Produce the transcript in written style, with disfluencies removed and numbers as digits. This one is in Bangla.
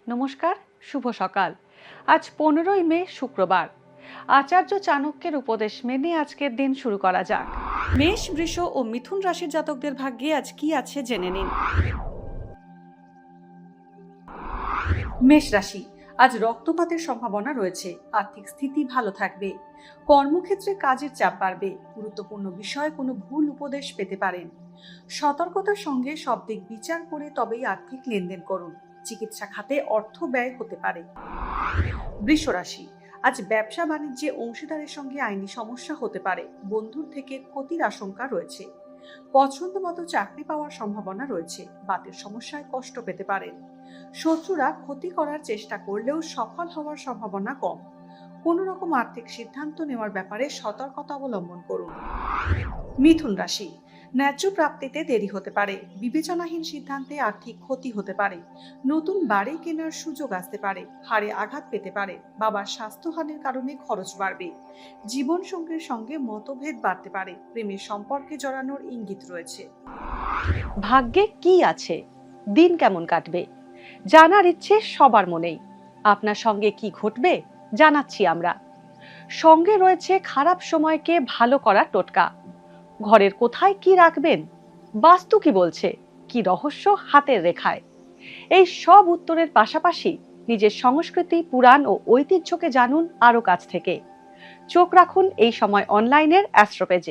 নমস্কার, শুভ সকাল। আজ 15ই মে, শুক্রবার। আচার্য চাণক্যের উপদেশ মেনে আজকের দিন শুরু করা যাক। মেষ, বৃষ ও মিথুন রাশির জাতকদের ভাগ্যে আজ কি আছে জেনে নিন। মেষ রাশি, আজ রক্তপাতের সম্ভাবনা রয়েছে। আর্থিক স্থিতি ভালো থাকবে। কর্মক্ষেত্রে কাজের চাপ বাড়বে। গুরুত্বপূর্ণ বিষয়ে কোনো ভুল উপদেশ পেতে পারেন। সতর্কতার সঙ্গে সব দিক বিচার করে তবেই আর্থিক লেনদেন করুন। চিকিৎসা খাতে অর্থ ব্যয় হতে পারে। বৃষ রাশি, আজ ব্যবসা বাণিজ্যে অংশীদারের সঙ্গে আইনি সমস্যা হতে পারে। বন্ধুর থেকে ক্ষতির আশঙ্কা রয়েছে। পছন্দ মতো চাকরি পাওয়ার সম্ভাবনা রয়েছে। বাতের সমস্যায় কষ্ট পেতে পারেন। শত্রুরা ক্ষতি করার চেষ্টা করলেও সফল হওয়ার সম্ভাবনা কম। কোনো রকম আর্থিক সিদ্ধান্ত নেওয়ার ব্যাপারে সতর্কতা অবলম্বন করুন। মিথুন রাশি, ন্যায্য প্রাপ্তিতে দেরি হতে পারে। বিবেচনাহীন সিদ্ধান্তে আর্থিক ক্ষতি হতে পারে। নতুন বাড়ি কেনার সুযোগ আসতে পারে। হাড়ে আঘাত পেতে পারে। বাবার স্বাস্থ্যহানির কারণে খরচ বাড়বে। জীবন সঙ্গীর সঙ্গে মতভেদ বাড়তে পারে। প্রেমের সম্পর্কে জড়ানোর ইঙ্গিত রয়েছে। ভাগ্যে কি আছে, দিন কেমন কাটবে, জানার ইচ্ছে সবার মনেই। আপনার সঙ্গে কি ঘটবে জানাচ্ছি আমরা। সঙ্গে রয়েছে খারাপ সময়কে ভালো করার টোটকা। ঘরের কোথায় কি রাখবেন, বাস্তু কি বলছে, কি রহস্য হাতের রেখায়। এই সব উত্তরের পাশাপাশি নিজের সংস্কৃতি, পুরাণ ও ঐতিহ্যকে জানুন আরো কাছ থেকে। চোখ রাখুন এই সময় অনলাইনের অ্যাস্ট্রো পেজে।